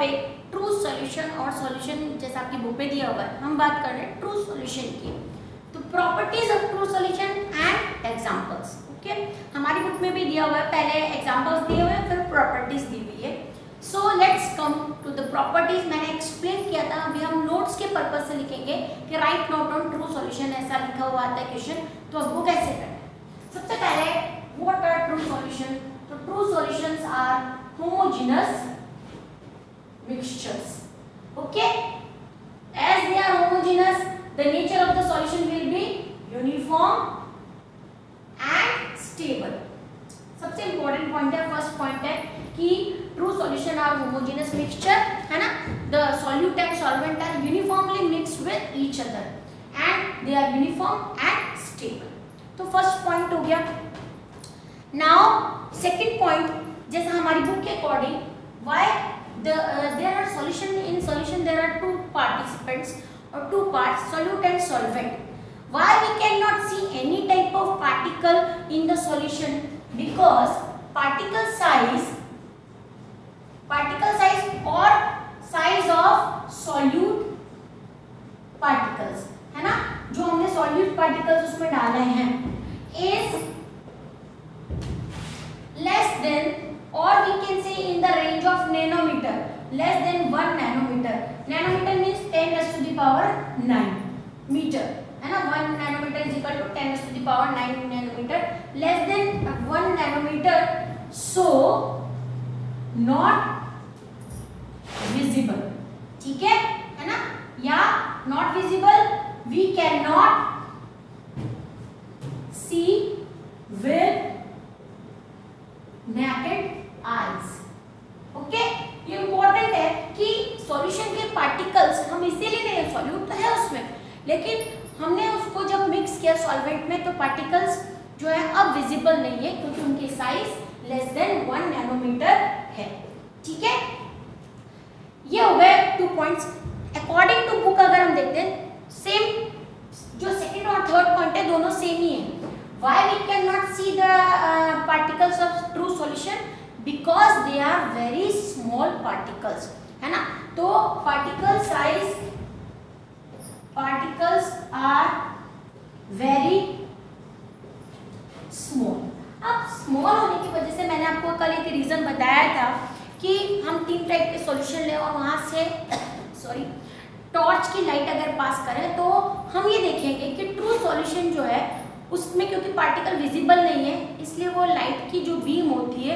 Topic true solution और solution जैसा आपकी बुक में दिया हुआ है, हम बात कर रहे हैं ट्रू सॉल्यूशन की। तो properties of true solution and examples. Okay, हमारी बुक में भी दिया हुआ है, पहले एग्जांपल्स दिए हुए हैं फिर प्रॉपर्टीज दी हुई है। So let's come to the properties. मैंने एक्सप्लेन किया था, अभी हम नोट्स के पर्पज से लिखेंगे कि right note on true solution, ऐसा लिखा हुआ आता है क्वेश्चन, तो अब वो कैसे करें। सबसे पहले व्हाट आर ट्रू सॉल्यूशन? तो true solutions are homogeneous mixtures. Okay, as they are homogeneous, the nature of the solution will be uniform and stable. सबसे important point है, first point है कि true solution are homogeneous mixture, है ना। The solute and solvent are uniformly mixed with each other and they are uniform and stable. तो first point हो गया। Now second point, जैसा हमारी बुक के according why there are solution there are two participants or two parts, solute and solvent. Why we cannot see any type of particle in the solution? Because particle size or size of solute particles, है ना, जो हमने solute particles उसमें डाले हैं is less than, or we can say in the range of nanometer, less than 1 nanometer. Nanometer means 10 raised to the power 9 meter, है ना। 1 nanometer is equal to 10 raised to the power 9 nanometer. Less than 1 nanometer, so not visible, ठीक है ना, या not visible, we cannot see with naked eyes. Okay, ये important है कि solution के पार्टिकल्स हम इसीलिए नहीं, सॉल्यूट तो है उसमें, लेकिन हमने उसको जब मिक्स किया सॉल्वेंट में तो पार्टिकल्स जो है अब विजिबल नहीं है क्योंकि उनकी साइज लेस देन 1 नैनोमीटर है, ठीक है। ये हो गए 2 पॉइंट्स। अकॉर्डिंग टू बुक अगर हम देखते हैं सेम जो सेकंड और थर्ड पॉइंट है दोनों सेम ही है। Why we cannot see the particles of true solution? Because they are very small particles, है ना। तो particles are very small. अब small होने की वजह से मैंने आपको कल एक रीजन बताया था कि हम 3 टाइप के सॉल्यूशन ले और वहां से टॉर्च की लाइट अगर पास करें तो हम ये देखेंगे कि ट्रू सॉल्यूशन जो है उसमें क्योंकि पार्टिकल विजिबल नहीं है इसलिए वो लाइट की जो बीम होती है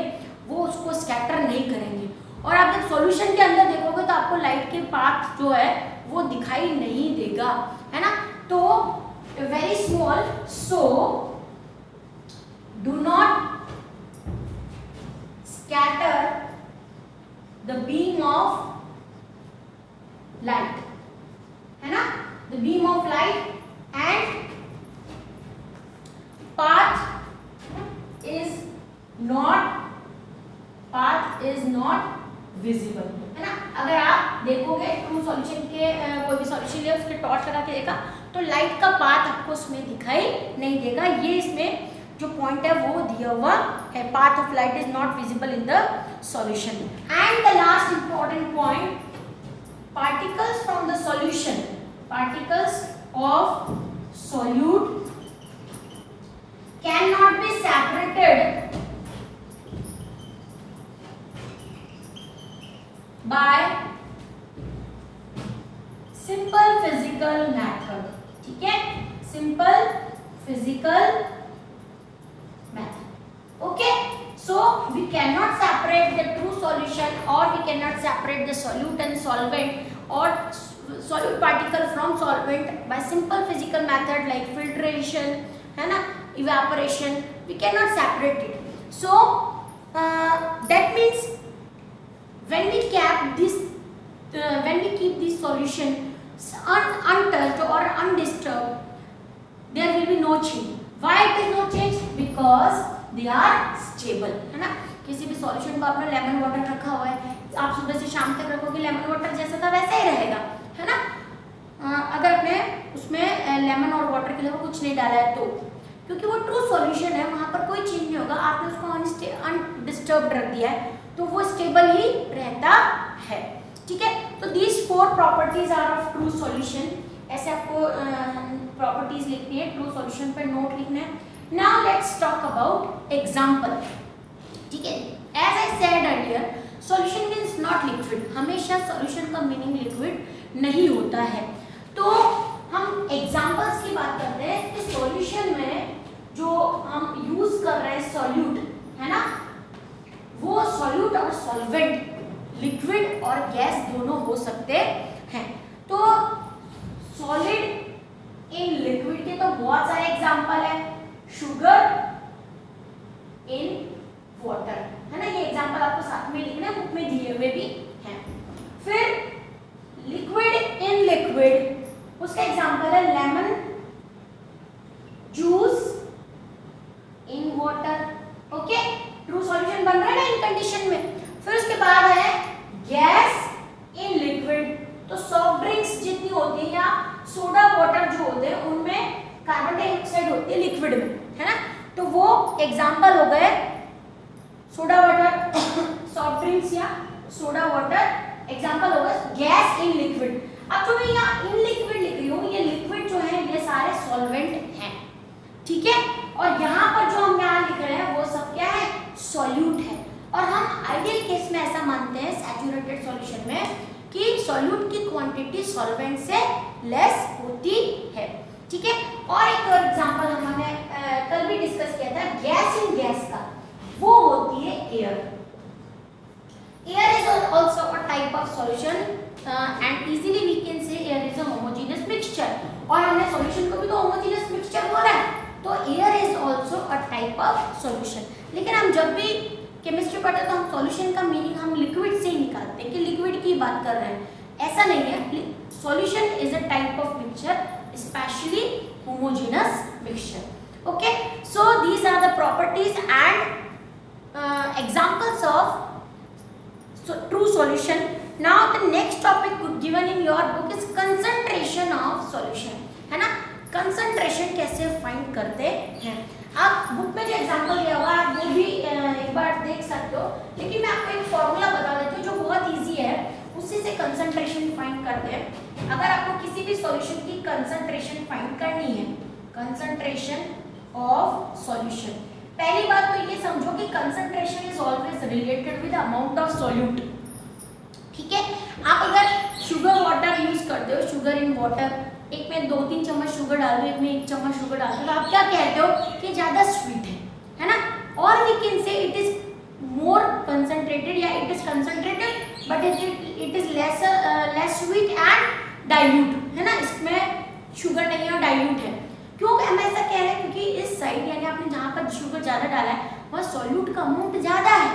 वो उसको स्कैटर नहीं करेंगे। और आप जब सॉल्यूशन के अंदर देखोगे तो आपको लाइट के पाथ जो है वो दिखाई नहीं देगा, है ना। तो very small, so do not scatter the beam of light, है ना, the beam of light and path is not visible, है ना। अगर आप देखोगे ट्रू सॉल्यूशन के कोई भी सॉल्यूशन लिया उसके टॉर्च लगा के देखा तो लाइट का पाथ आपको उसमें दिखाई नहीं देगा। ये इसमें जो पॉइंट है वो दिया हुआ है, path of light is not visible in the solution. And the last important point, particles from the solution, particles of solute cannot be separated by simple physical method, ठीक है, simple physical method. Okay, so we cannot separate the true solution or we cannot separate the solute and solvent or solute particle from solvent by simple physical method like filtration, है ना, evaporation. We cannot separate it. So that means when we keep this solution untouched or undisturbed, there will be no change. Why it is no change? Because they are stable, है ना। किसी भी solution को आपने lemon water रखा हुआ है, आप सुबह से शाम तक रखोगे लेमन वाटर जैसा था वैसा ही रहेगा, है ना। अगर आपने उसमें लेमन और वाटर के अलावा कुछ नहीं डाला है तो, क्योंकि वो ट्रू सॉल्यूशन है वहाँ पर कोई चेंज नहीं होगा, आपने उसको अनडिस्टर्ब्ड रख दिया है तो वो स्टेबल ही रहता है, ठीक है, तो these 4 properties are of true solution. ऐसे आपको प्रॉपर्टीज लिखनी है, ट्रू सॉल्यूशन पे नोट लिखना है। Now let's talk about example. ठीक है, as I said earlier, solution means not liquid. हमेशा सॉल्यूशन का मीनिंग लिक्विड नहीं होता है। तो हम एग्जांपल्स की बात करते हैं कि सॉल्यूशन में जो हम यूज कर रहे हैं सॉल्यूट, है ना, वो सॉल्यूट और सॉल्वेंट, लिक्विड और गैस दोनों हो सकते हैं। तो सॉलिड इन लिक्विड के तो बहुत सारे एग्जांपल है। शुगर इन वाटर, है ना, ये एग्जांपल आपको साथ में लिखना है, बुक में दिए हुए भी हैं। फिर लिक्विड इन लिक्विड, उसका एग्जांपल है lemon juice in water. Okay, true solution बन रहा है ना इन कंडीशन में। फिर उसके बाद है गैस इन लिक्विड, तो सॉफ्ट ड्रिंक्स जितनी होती है या सोडा वाटर जो होते हैं उनमें कार्बन डाइऑक्साइड होती है लिक्विड में, है ना, तो वो एग्जांपल हो गए सोडा वाटर, सॉफ्ट ड्रिंक्स या सोडा वाटर एग्जांपल होगा गैस इन लिक्विड। अब जो मैं यहाँ इन लिक्विड लिख रही हूँ, ये लिक्विड जो है ये सारे सॉल्वेंट हैं, ठीक है, और यहाँ पर जो हम यहाँ लिख रहे हैं वो सब क्या है, सॉल्यूट है। और हम आइडियल केस में ऐसा मानते हैं सैचुरेटेड सॉल्यूशन में कि सॉल्यूट की क्वांटिटी सॉल्वेंट से लेस होती है, ठीक है। और एक और एग्जांपल हमने कल भी डिस्कस किया था गैस इन गैस का, वो होती है air. Air is also a type of solution and easily we can say air is a homogeneous mixture. और हमने सॉल्यूशन को भी तो होमोजेनियस मिक्सचर बोला है, तो air is also a type of solution. लेकिन हम जब भी केमिस्ट्री पढ़ते हैं तो हम सॉल्यूशन का मीनिंग हम लिक्विड से ही निकालते हैं कि लिक्विड की बात कर रहे हैं, ऐसा नहीं है। Solution is a type of mixture, specially homogeneous mixture. Okay, so these are the properties and examples of true solution. Now the next topic given in your book is concentration of solution, है ना, concentration कैसे find करते हैं। आप book में जो example दिया हुआ है वो भी एक बार देख सकते हो, लेकिन मैं आपको एक फॉर्मूला बता देती हूँ जो बहुत इजी है, उसी से कंसंट्रेशन फाइंड करते हैं। अगर आपको किसी भी सॉल्यूशन की कंसंट्रेशन फाइंड करनी है, कंसंट्रेशन ऑफ सॉल्यूशन, पहली बात तो ये समझो कि concentration is always related with amount of solute, ठीक है। आप अगर शुगर वाटर यूज करते हो, शुगर इन वाटर, एक में 2-3 चम्मच शुगर डाल दो, एक में 1 चम्मच शुगर डाल दो, तो आप क्या कहते हो कि ज्यादा स्वीट है ना, और we can say it is more concentrated या it is concentrated but it is less sweet and dilute, है ना, इसमें शुगर नहीं है और डाइल्यूट है। क्यों हम ऐसा कह रहे हैं, क्योंकि इस साइड यानी आपने जहाँ पर शुगर ज़्यादा डाला है वह सॉल्यूट का अमाउंट ज़्यादा है,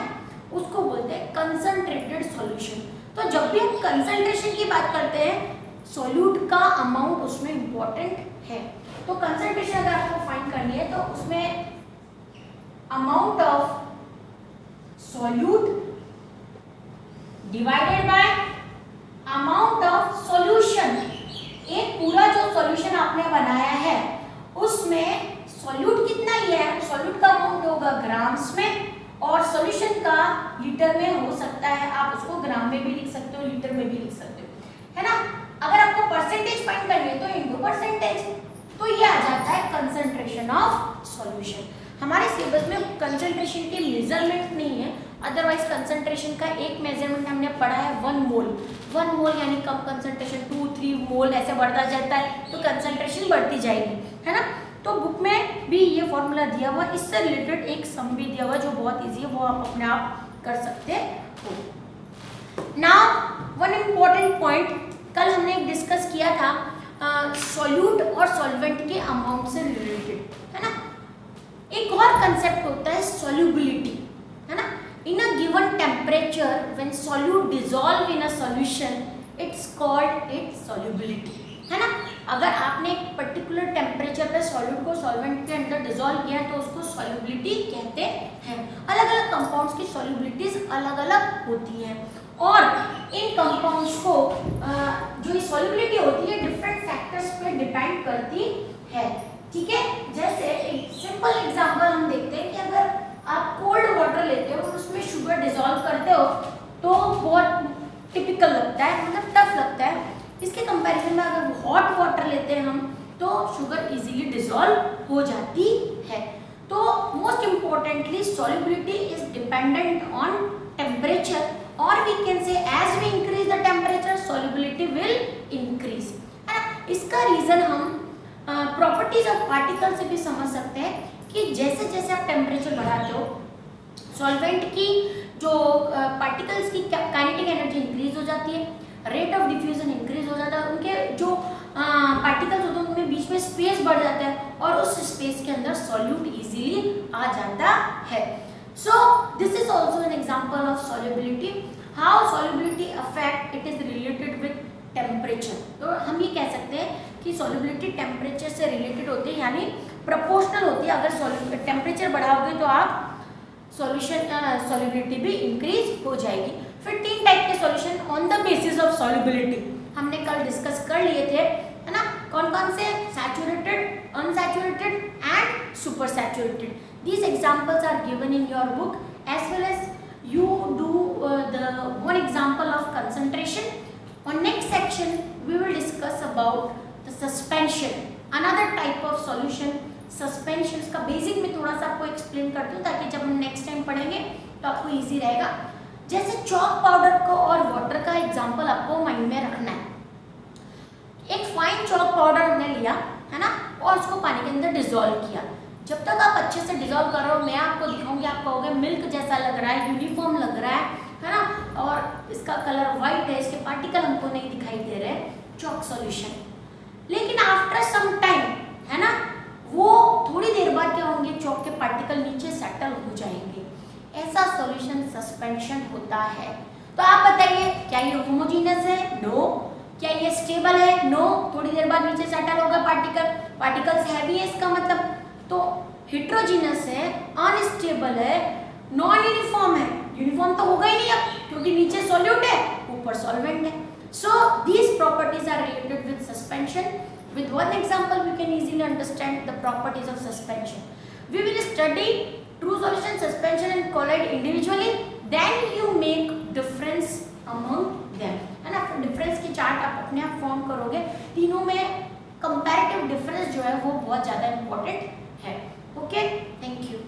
उसको बोलते हैं कंसंट्रेटेड सॉल्यूशन। तो जब भी हम कंसंट्रेशन की बात करते हैं सॉल्यूट का अमाउंट उसमें इम्पोर्टेंट है। तो कंसंट्रेशन अगर आपको फाइंड करनी है तो उसमें amount of solute divided by amount of solution। एक पूरा जो सॉल्यूशन आपने बनाया है उसमें सॉल्यूट कितना ही है, सॉल्यूट का अमाउंट होगा ग्राम्स में और सॉल्यूशन का लीटर में हो सकता है, आप उसको ग्राम में भी लिख सकते हो, लीटर में भी लिख सकते हो, है ना। अगर आपको परसेंटेज फाइंड करनी है तो इनटू परसेंटेज, तो ये आ जाता है कंसंट्रेशन ऑफ सॉल्यूशन। हमारे सिलेबस में कंसंट्रेशन के मेजरमेंट नहीं है, अदरवाइज कंसंट्रेशन का एक मेजरमेंट हमने पढ़ा है 1 मोल। 1 मोल यानी कम कंसंट्रेशन 2-3 मोल ऐसे बढ़ता जाता है, तो कंसंट्रेशन बढ़ती जाएगी, है ना। तो बुक में भी ये फॉर्मूला दिया हुआ, इससे रिलेटेड एक सम भी दिया हुआ जो बहुत ईजी है, वो आप अपने आप कर सकते हो। नाउ वन इम्पॉर्टेंट पॉइंट कल हमने डिस्कस किया था सॉल्यूट और सॉल्वेंट के अमाउंट से रिलेटेड, है ना। एक और कंसेप्ट होता है सॉल्युबिलिटी, है ना। In a given temperature when solute dissolve in a solution it's called its solubility, है ना। अगर आपने एक पर्टिकुलर टेम्परेचर पे सॉल्यूट को सॉल्वेंट के अंदर डिसॉल्व किया तो उसको सॉल्युबिलिटी कहते हैं। अलग अलग कंपाउंड्स की सॉल्युबिलिटीज अलग अलग होती हैं और इन कंपाउंड्स को जो ये सॉल्युबिलिटी होती है डिफरेंट फैक्टर्स पे डिपेंड करती है, ठीक है। जैसे एक सिंपल एग्जांपल हम देखते हैं कि अगर आप कोल्ड वाटर लेते हो और उसमें शुगर डिसॉल्व करते हो तो बहुत टिपिकल लगता है, मतलब टफ लगता है। इसके कंपैरिजन में अगर हॉट वाटर लेते हैं हम तो शुगर इजीली डिसॉल्व हो जाती है। तो most importantly solubility is dependent on temperature, और we can say as we increase the temperature solubility will increase, है ना। इसका रीजन हम प्रॉपर्टीज ऑफ पार्टिकल से भी समझ सकते हैं कि जैसे जैसे आप टेम्परेचर बढ़ाते हो सॉल्वेंट की जो पार्टिकल्स की काइनेटिक एनर्जी इंक्रीज हो जाती है, रेट ऑफ डिफ्यूजन इंक्रीज हो जाता है, उनके जो पार्टिकल्स होते हैं उनमें बीच में स्पेस बढ़ जाता है और उस स्पेस के अंदर सॉल्यूट इजीली आ जाता है। So this is also an example of solubility. How solubility affect, it is related with temperature. तो हम ये कह सकते हैं कि सॉल्युबिलिटी टेम्परेचर से रिलेटेड होती है, यानी प्रोपोर्शनल होती है। अगर टेम्परेचर बढ़ाओगे तो आप सॉल्युबिलिटी भी इंक्रीज हो जाएगी। फिर 3 टाइप के solution on the basis of solubility हमने कल डिस्कस कर लिए थे, है ना। कौन कौन से? Saturated, unsaturated and super saturated. These examples are given in your book as well as you do the one example of concentration. On next section we will discuss about the suspension, another type of solution. Suspensions का basic में थोड़ा सा आपको explain करती हूँ ताकि जब हम नेक्स्ट टाइम पढ़ेंगे तो आपको इजी रहेगा। जैसे चॉक पाउडर को और वाटर का एग्जांपल आपको माइंड में रखना है। एक फाइन चॉक पाउडर हमने लिया, है ना, और उसको पानी के अंदर डिसॉल्व किया। जब तक आप अच्छे से डिसॉल्व कर रहे हो, मैं आपको दिखाऊंगी, आप कहोगे मिल्क जैसा लग रहा है, यूनिफॉर्म लग रहा है ना, और इसका कलर वाइट है, इसके पार्टिकल हमको नहीं दिखाई दे रहे, चॉक सॉल्यूशन। लेकिन आफ्टर सम टाइम, है ना, वो थोड़ी देर बाद क्या होंगे, चॉक के पार्टिकल नीचे सेटल हो जाएंगे। ऐसा सॉल्यूशन सस्पेंशन होता है। तो आप बताइए, क्या ये होमोजीनियस है? नो। क्या ये स्टेबल है? नो। थोड़ी देर बाद नीचे सेटल होगा पार्टिकल्स हैवी है इसका मतलब। तो हेट्रोजीनियस है, अनस्टेबल है, नॉन यूनिफॉर्म है। यूनिफॉर्म तो होगा ही नहीं अब, क्योंकि नीचे सॉल्यूट है, ऊपर सॉल्वेंट है। So these properties are related with suspension. With one example we can easily understand the properties of suspension. We will study true solution, suspension and colloid individually, then you make difference among them, है ना। Difference की chart आप अपने आप form करोगे। तीनों में comparative difference जो है वो बहुत ज़्यादा इंपॉर्टेंट है। Okay, thank you.